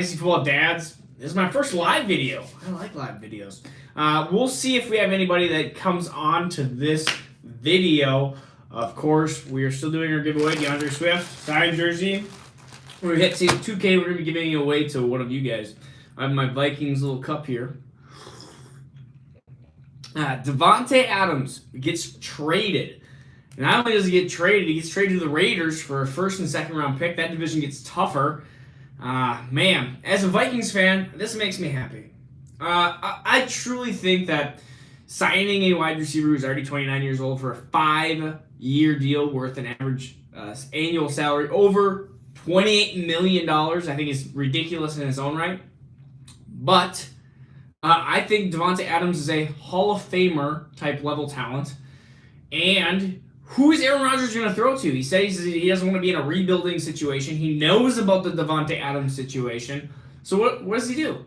Dynasty Football Dads. This is my first live video. I like live videos. We'll see if we have anybody that comes on to this video. Of course, we are still doing our giveaway. DeAndre Swift, signed jersey. When we hit 2K, we're going to be giving it away to one of you guys. I have my Vikings little cup here. Davante Adams gets traded. Not only does he get traded, he gets traded to the Raiders for a first and second round pick. That division gets tougher. Man, as a Vikings fan, this makes me happy. I truly think that signing a wide receiver who's already 29 years old for a 5-year deal worth an average annual salary over $28 million, I think is ridiculous in its own right. But I think Davante Adams is a Hall of Famer type level talent. And who is Aaron Rodgers going to throw to? He says he doesn't want to be in a rebuilding situation. He knows about the Davante Adams situation. So what does he do?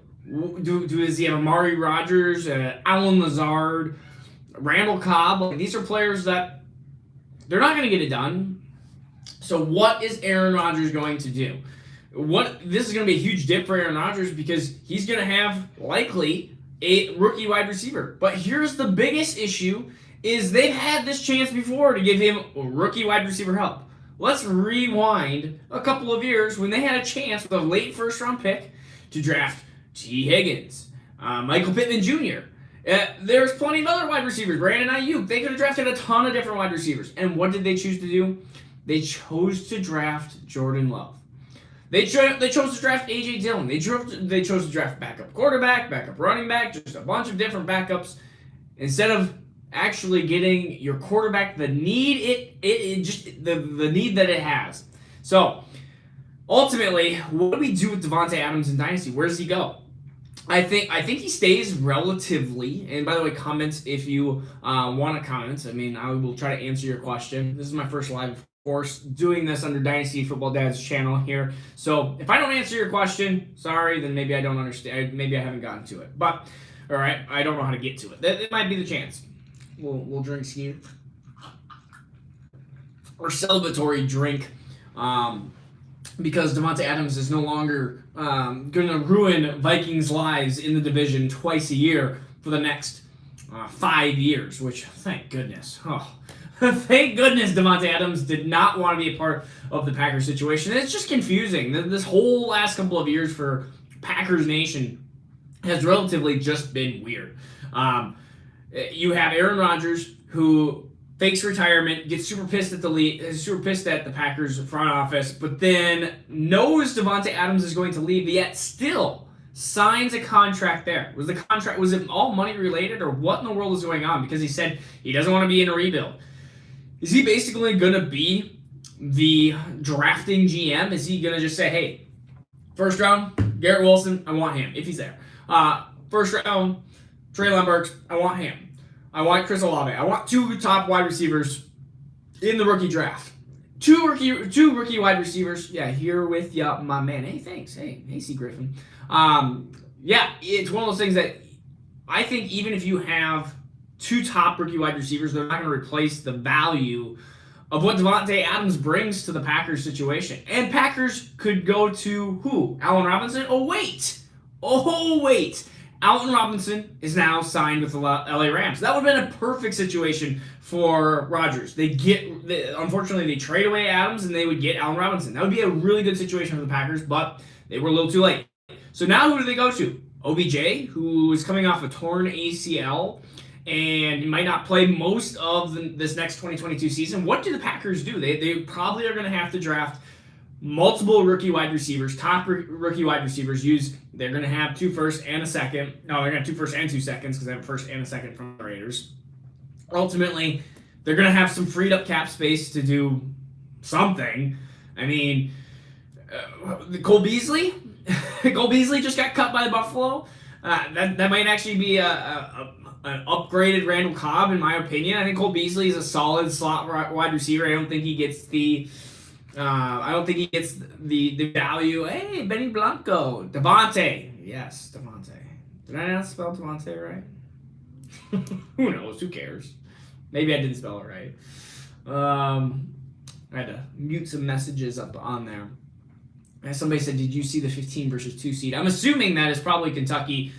Does he have Amari Rodgers, Allen Lazard, Randall Cobb? These are players that they're not going to get it done. So what is Aaron Rodgers going to do? This is going to be a huge dip for Aaron Rodgers because he's going to have likely a rookie wide receiver. But here's the biggest issue is they've had this chance before to give him rookie wide receiver help. Let's rewind a couple of years when they had a chance with a late first round pick to draft T. Higgins, Michael Pittman Jr. There's plenty of other wide receivers. Brandon Ayuk. They could have drafted a ton of different wide receivers. And what did they choose to do? They chose to draft Jordan Love. They chose to draft A.J. Dillon. They chose to draft backup quarterback, backup running back, just a bunch of different backups instead of actually getting your quarterback the need the need that it has. So ultimately, what do we do with Davante Adams in Dynasty? Where does he go? I think he stays relatively. And by the way, comments if you want to comment. I mean, I will try to answer your question. This is my first live, of course, doing this under Dynasty Football Dad's channel here. So if I don't answer your question, sorry, then maybe I don't understand. Maybe I haven't gotten to it. But all right, I don't know how to get to it. That might be the chance. We'll drink here. Or celebratory drink. Because Davante Adams is no longer going to ruin Vikings' lives in the division twice a year for the next 5 years, which, thank goodness. Oh, thank goodness Davante Adams did not want to be a part of the Packers situation. And it's just confusing. This whole last couple of years for Packers Nation has relatively just been weird. You have Aaron Rodgers, who fakes retirement, gets super pissed at the Packers front office, but then knows Davante Adams is going to leave, yet still signs a contract there. Was it all money related, or what in the world is going on? Because he said he doesn't want to be in a rebuild. Is he basically going to be the drafting GM? Is he going to just say, hey, first round, Garrett Wilson, I want him, if he's there. First round, Treylon Burks, I want him. I want Chris Olave. I want 2 top wide receivers in the rookie draft. Two rookie wide receivers. Yeah, here with ya, my man. Hey, thanks. Hey, C. Griffin. Yeah, it's one of those things that I think even if you have 2 top rookie wide receivers, they're not going to replace the value of what Davante Adams brings to the Packers situation. And Packers could go to who? Allen Robinson? Oh, wait. Allen Robinson is now signed with the LA Rams. That would have been a perfect situation for Rodgers. Unfortunately, they trade away Adams and they would get Allen Robinson. That would be a really good situation for the Packers, but they were a little too late. So now who do they go to? OBJ, who is coming off a torn ACL and he might not play most of this next 2022 season. What do the Packers do? They probably are going to have to draft multiple rookie wide receivers, top rookie wide receivers. They're going to have 2 firsts and a second. No, they're going to have 2 firsts and 2 seconds because they have a first and a second from the Raiders. Ultimately, they're going to have some freed up cap space to do something. I mean, Cole Beasley? Cole Beasley just got cut by the Buffalo. That might actually be an upgraded Randall Cobb, in my opinion. I think Cole Beasley is a solid slot wide receiver. I don't think he gets the value. Hey, Benny Blanco. Davante. Yes, Davante. Did I not spell Davante right? Who knows? Who cares? Maybe I didn't spell it right. I had to mute some messages up on there. As somebody said, did you see the 15 versus 2 seed? I'm assuming that is probably Kentucky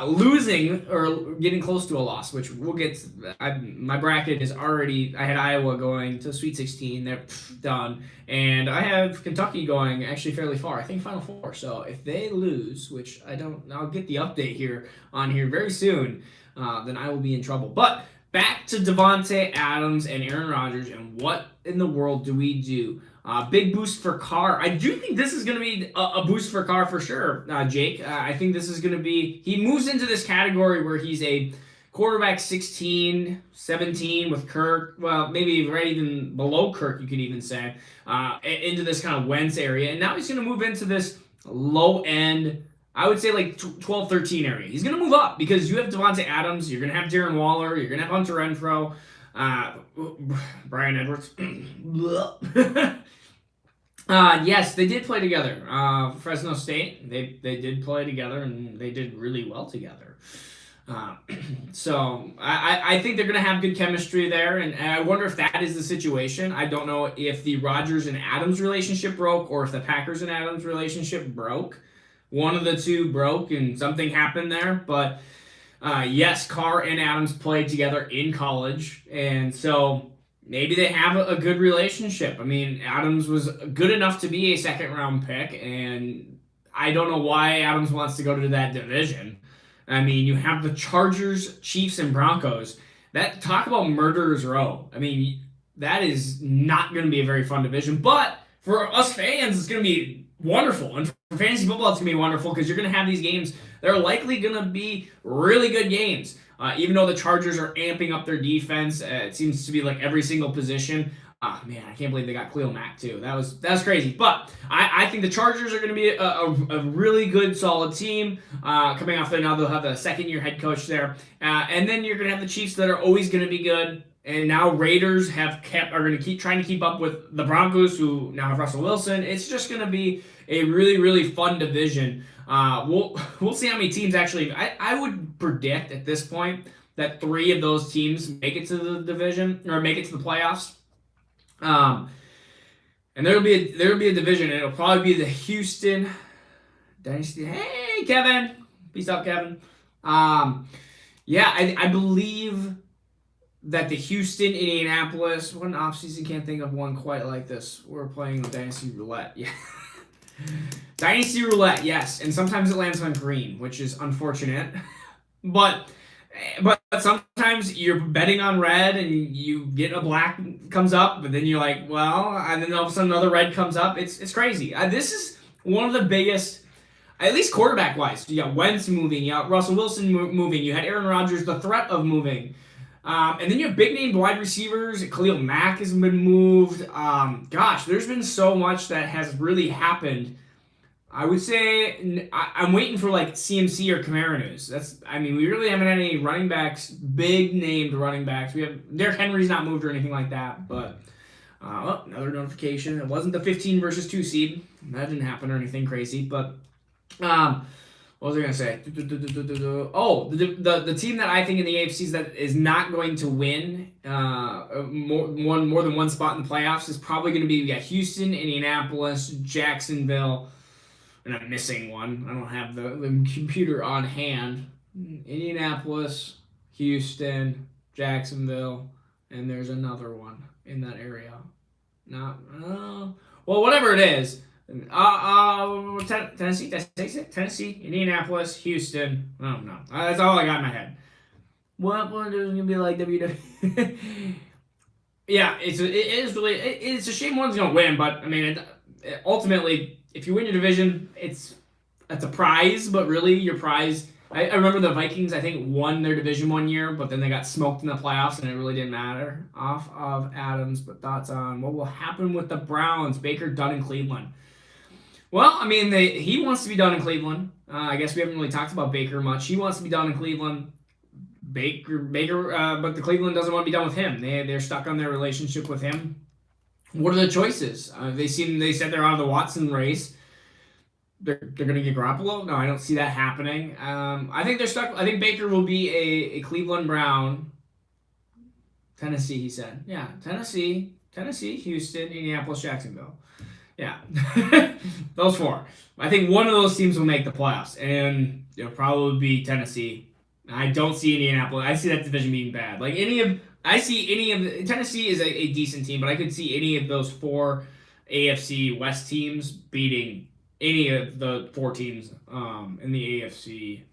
losing or getting close to a loss, which we'll get. My bracket is already. I had Iowa going to Sweet 16. They're done, and I have Kentucky going actually fairly far. I think Final Four. So if they lose, which I don't, I'll get the update here very soon. Then I will be in trouble. But back to Davante Adams and Aaron Rodgers, and what in the world do we do? Big boost for Carr. I do think this is going to be a boost for Carr for sure, Jake. I think this is going to be... He moves into this category where he's a quarterback 16, 17 with Kirk. Well, maybe right even below Kirk, you could even say. Into this kind of Wentz area. And now he's going to move into this low-end... I would say like 12, 13 area. He's going to move up because you have Davante Adams, you're going to have Darren Waller, you're going to have Hunter Renfrow, Brian Edwards. Yes, they did play together. Fresno State, they did play together, and they did really well together. So I think they're going to have good chemistry there, and I wonder if that is the situation. I don't know if the Rodgers and Adams relationship broke or if the Packers and Adams relationship broke. One of the two broke and something happened there. But yes, Carr and Adams played together in college. And so maybe they have a good relationship. I mean, Adams was good enough to be a second-round pick. And I don't know why Adams wants to go to that division. I mean, you have the Chargers, Chiefs, and Broncos. That talk about murderer's row. I mean, that is not going to be a very fun division. But for us fans, it's going to be wonderful. And for fantasy football, it's going to be wonderful because you're going to have these games. They're likely going to be really good games. Even though the Chargers are amping up their defense, it seems to be like every single position. Man, I can't believe they got Khalil Mack too. That was crazy. But I think the Chargers are going to be a really good, solid team coming off there. Now they'll have a second-year head coach there. And then you're going to have the Chiefs that are always going to be good. And now Raiders are going to keep trying to keep up with the Broncos, who now have Russell Wilson. It's just going to be a really, really fun division. We'll see how many teams actually. I would predict at this point that 3 of those teams make it to the division or make it to the playoffs. And there'll be a division, and it'll probably be the Houston Dynasty. Hey, Kevin, peace out, Kevin. Yeah, I believe that the Houston, Indianapolis, what an offseason, can't think of one quite like this. We're playing Dynasty Roulette. Yeah. Dynasty Roulette, yes. And sometimes it lands on green, which is unfortunate. But sometimes you're betting on red and you get a black comes up, but then you're like, well, and then all of a sudden another red comes up. It's crazy. This is one of the biggest, at least quarterback-wise. You got Wentz moving, you got Russell Wilson moving, you had Aaron Rodgers, the threat of moving. And then you have big-name wide receivers. Khalil Mack has been moved. Gosh, there's been so much that has really happened. I would say I'm waiting for like CMC or Kamara news. We really haven't had any running backs, big-named running backs. We have Derrick Henry's not moved or anything like that. But another notification. It wasn't the 15 versus 2 seed. That didn't happen or anything crazy. But what was I going to say? Oh, the team that I think in the AFC that is not going to win more than one spot in the playoffs is probably going to be Houston, Indianapolis, Jacksonville, and I'm missing one. I don't have the computer on hand. Indianapolis, Houston, Jacksonville, and there's another one in that area. Well, whatever it is. Tennessee, Indianapolis, Houston. I don't know. That's all I got in my head. What is going to be like WWE? Yeah, it's a shame one's going to win, but I mean, ultimately, if you win your division, it's a prize, but really your prize. I remember the Vikings, I think, won their division one year, but then they got smoked in the playoffs, and it really didn't matter. Off of Adams, but thoughts on what will happen with the Browns? Baker done in Cleveland. Well, I mean, he wants to be done in Cleveland. I guess we haven't really talked about Baker much. He wants to be done in Cleveland. Baker, but the Cleveland doesn't want to be done with him. They're stuck on their relationship with him. What are the choices? They said they're out of the Watson race. They're going to get Garoppolo? No, I don't see that happening. I think they're stuck. I think Baker will be a Cleveland Brown. Tennessee, he said. Yeah, Tennessee, Houston, Indianapolis, Jacksonville. Yeah. Those four. I think one of those teams will make the playoffs, and it'll probably be Tennessee. I don't see Indianapolis. I see that division being bad. Tennessee is a decent team, but I could see any of those four AFC West teams beating any of the four teams in the AFC.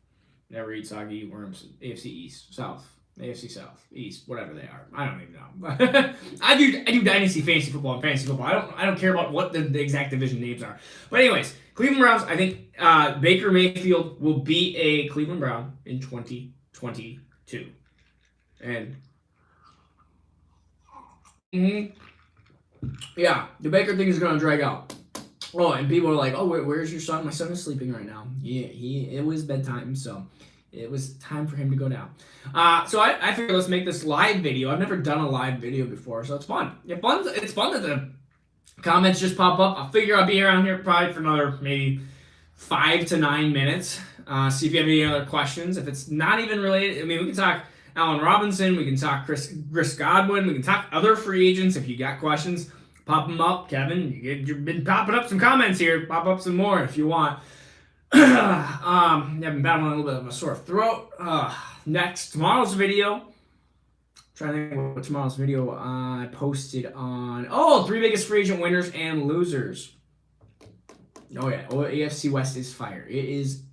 Never eat soggy worms. AFC East, South, AFC South, East, whatever they are. I don't even know. I do Dynasty fantasy football and fantasy football. I don't care about what the exact division names are. But anyways, Cleveland Browns. I think Baker Mayfield will be a Cleveland Brown in 2022, and yeah, the Baker thing is going to drag out. Oh, and people are like, "Oh, where's your son? My son is sleeping right now. It was bedtime, so it was time for him to go down." So I figured let's make this live video. I've never done a live video before, so it's fun. It's fun that the comments just pop up. I figure I'll be around here probably for another maybe 5 to 9 minutes. See if you have any other questions. If it's not even related, I mean, we can talk Allen Robinson, we can talk Chris Godwin, we can talk other free agents. If you got questions, pop them up, Kevin. You've been popping up some comments here. Pop up some more if you want. I've been battling a little bit of a sore throat. Tomorrow's video. Trying to think what tomorrow's video I posted on. Oh, 3 biggest free agent winners and losers. Oh yeah, AFC West is fire. It is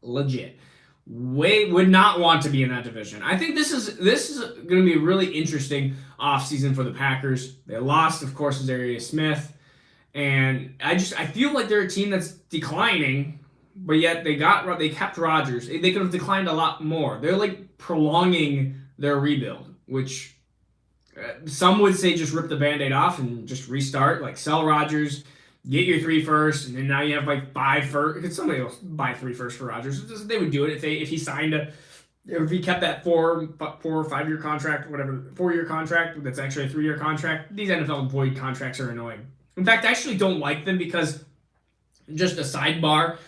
legit. Would not want to be in that division. I think this is going to be a really interesting offseason for the Packers. They lost, of course, Zarius Smith, and I feel like they're a team that's declining, but yet they kept Rodgers. They could have declined a lot more. They're like prolonging their rebuild, which some would say just rip the Band-Aid off and just restart, like sell Rodgers. Get your 3 firsts, and then now you have like 5 firsts. Could somebody else buy 3 firsts for Rodgers? They would do it if he signed if he kept that 4 or 5 year contract, whatever 4-year contract that's actually a 3-year contract. These NFL void contracts are annoying. In fact, I actually don't like them because, just a sidebar,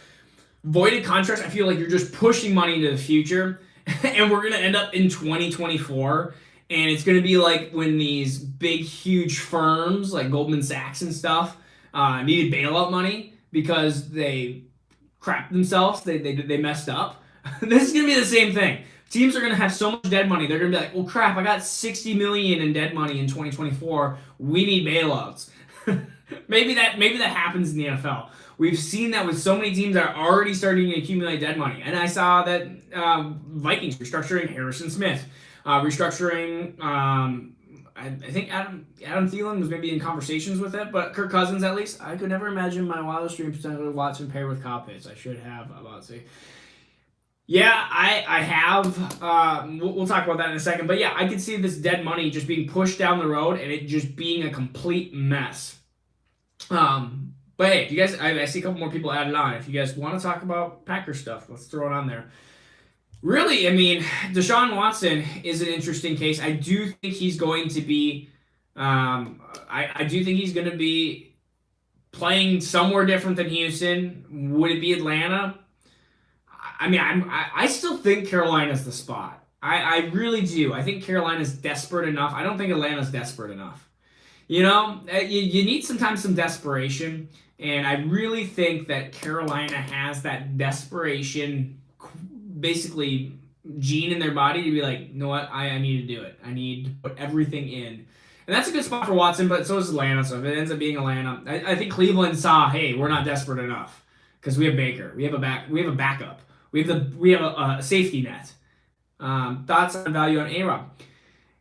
voided contracts. I feel like you're just pushing money into the future, and we're gonna end up in 2024. And it's gonna be like when these big, huge firms like Goldman Sachs and stuff needed bailout money because they crapped themselves. They messed up. This is gonna be the same thing. Teams are gonna have so much dead money. They're gonna be like, "Well, crap! I got $60 million in dead money in 2024. We need bailouts." maybe that happens in the NFL. We've seen that with so many teams that are already starting to accumulate dead money. And I saw that Vikings restructuring Harrison Smith, restructuring. I think Adam Thielen was maybe in conversations with it, but Kirk Cousins at least. I could never imagine my wildest dream potentially Watson pair with Kyle Pitts. I should have about to say. Yeah, I have. We'll talk about that in a second. But yeah, I could see this dead money just being pushed down the road and it just being a complete mess. But hey, if you guys, I see a couple more people added on. If you guys want to talk about Packer stuff, let's throw it on there. Really, I mean, Deshaun Watson is an interesting case. I do think he's going to be, I do think he's going to be playing somewhere different than Houston. Would it be Atlanta? I mean, I still think Carolina's the spot. I really do. I think Carolina's desperate enough. I don't think Atlanta's desperate enough. You know, you need sometimes some desperation, and I really think that Carolina has that desperation basically gene in their body to be like, you know what, I need to do it. I need to put everything in. And that's a good spot for Watson, but so is Atlanta. So if it ends up being Atlanta, I think Cleveland saw, hey, we're not desperate enough because we have Baker. We have a backup. We have a safety net. Thoughts on value on A-Rob?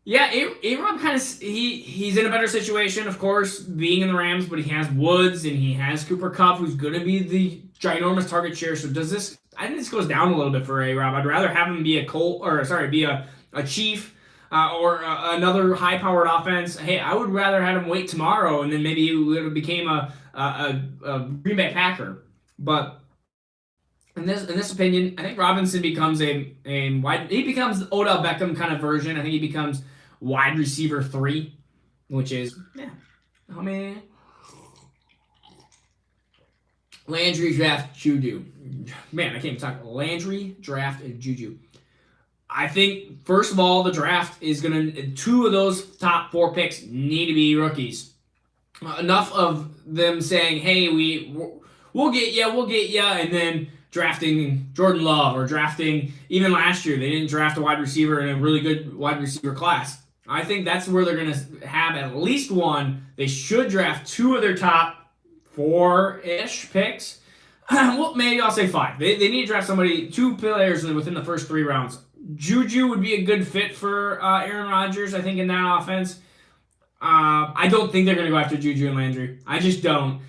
Yeah, A-Rob kind of he's in a better situation, of course, being in the Rams, but he has Woods and he has Cooper Kupp, who's going to be the ginormous target share. So does this? I think this goes down a little bit for A-Rob. I'd rather have him be a Chief or another high-powered offense. Hey, I would rather have him wait tomorrow and then maybe it became a Green Bay Packer. But in this opinion, I think Robinson becomes a wide. He becomes Odell Beckham kind of version. I think he becomes wide receiver 3, which is I mean, Landry, draft, Juju. Man, I can't even talk. Landry, draft, and Juju. I think first of all, the draft is gonna 2 of those top 4 picks need to be rookies. enough of them saying, "Hey, we'll get you," and then drafting Jordan Love or drafting even last year they didn't draft a wide receiver in a really good wide receiver class. I think that's where they're going to have at least one. They should draft 2 of their top 4-ish picks. Well, maybe I'll say 5. They need to draft 2 players within the first 3 rounds. Juju would be a good fit for Aaron Rodgers, I think, in that offense. I don't think they're going to go after Juju and Landry. I just don't.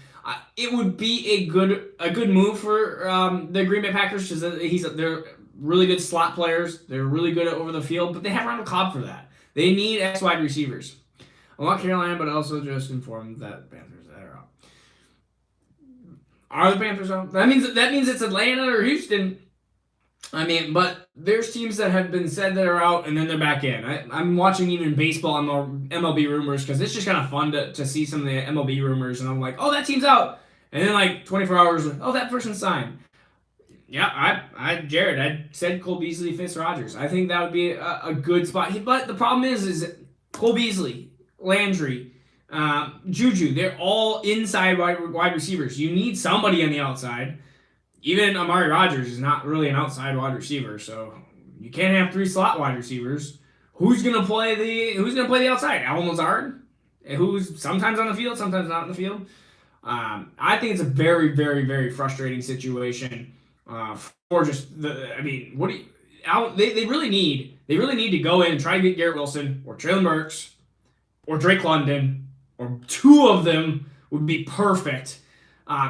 It would be a good move for the Green Bay Packers because they're really good slot players. They're really good over the field, but they have Randall Cobb for that. They need X wide receivers. I want Carolina, but also just informed that Panthers are out. Are the Panthers out? That means it's Atlanta or Houston. I mean, but there's teams that have been said that are out and then they're back in. I'm watching even baseball MLB rumors because it's just kind of fun to see some of the MLB rumors, and I'm like, oh, that team's out, and then like 24 hours, oh, that person signed. Yeah, Jared, I said Cole Beasley fits Rodgers. I think that would be a good spot. But the problem is Cole Beasley, Landry, Juju, they're all inside wide receivers. You need somebody on the outside. Even Amari Rodgers is not really an outside wide receiver, so you can't have 3 slot wide receivers. Who's gonna play the outside? Allen Lazard, who's sometimes on the field, sometimes not in the field. I think it's a very, very, very frustrating situation. For just the, I mean, what do you? They really need to go in and try to get Garrett Wilson or Traylon Burks or Drake London, or 2 of them would be perfect.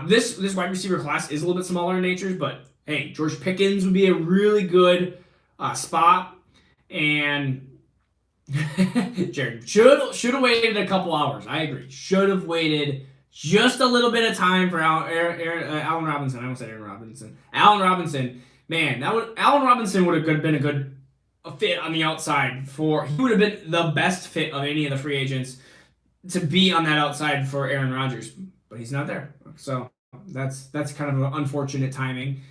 This wide receiver class is a little bit smaller in nature, but hey, George Pickens would be a really good spot. And Jared should have waited a couple hours. I agree. Should have waited just a little bit of time for Allen Robinson. I almost said Aaron Robinson. Allen Robinson. Man, Allen Robinson would have been a good fit on the outside he would have been the best fit of any of the free agents to be on that outside for Aaron Rodgers. But he's not there. So that's kind of an unfortunate timing.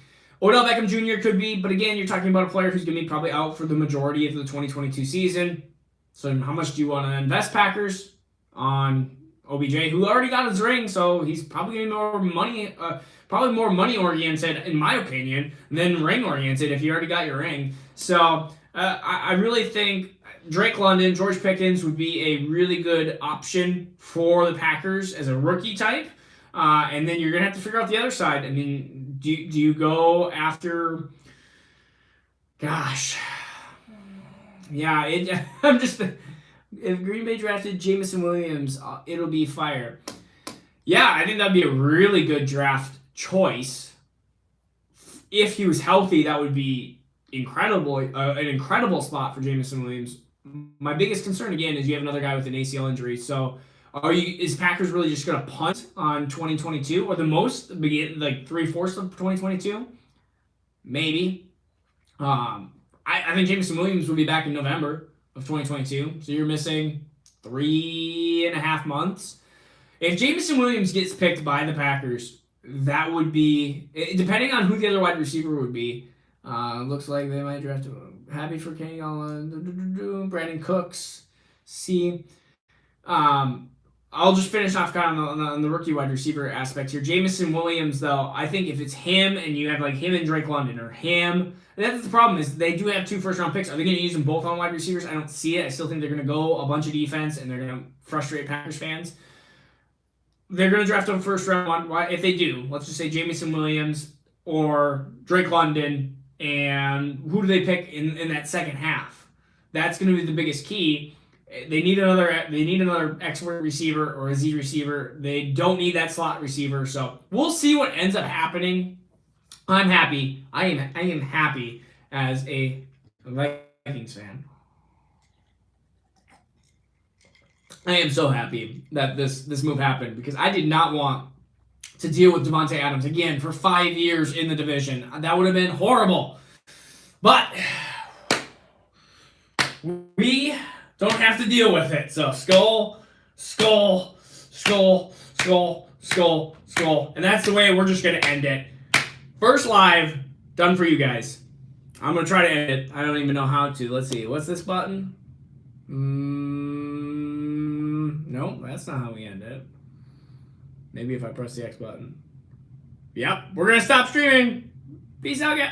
Odell Beckham Jr. could be, but again, you're talking about a player who's going to be probably out for the majority of the 2022 season. So how much do you want to invest, Packers, on OBJ, who already got his ring? So he's probably going to be more money oriented, in my opinion, than ring oriented if you already got your ring. So I really think Drake London, George Pickens would be a really good option for the Packers as a rookie type. And then you're going to have to figure out the other side. I mean, do you go after... Gosh. Yeah, I'm just... If Green Bay drafted Jameson Williams, it'll be fire. Yeah, I think that'd be a really good draft choice. If he was healthy, that would be incredible, an incredible spot for Jameson Williams. My biggest concern, again, is you have another guy with an ACL injury. So is Packers really just going to punt on 2022 or the most, like 3/4 of 2022? Maybe. I think Jameson Williams will be back in November of 2022. So you're missing 3.5 months. If Jameson Williams gets picked by the Packers, that would be, depending on who the other wide receiver would be, looks like they might draft him. Happy for Kenny Galladay, Brandon Cooks. See, I'll just finish off kind of on the rookie wide receiver aspect here. Jameson Williams, though, I think if it's him and you have like him and Drake London or him, that's the problem is they do have 2 first-round picks. Are they going to use them both on wide receivers? I don't see it. I still think they're going to go a bunch of defense and they're going to frustrate Packers fans. They're going to draft a first-round one. If they do, let's just say Jameson Williams or Drake London, and who do they pick in that second half? That's going to be the biggest key. They need another X receiver or a Z receiver. They don't need that slot receiver. So we'll see what ends up happening. I'm happy. I am happy as a Vikings fan. I am so happy that this move happened because I did not want to deal with Davante Adams again for 5 years in the division. That would have been horrible. But we don't have to deal with it. So skull, skull, skull, skull, skull, skull. And that's the way we're just going to end it. First live, done for you guys. I'm going to try to end it. I don't even know how to. Let's see. What's this button? No, that's not how we end it. Maybe if I press the X button. Yep, we're going to stop streaming. Peace out, guys.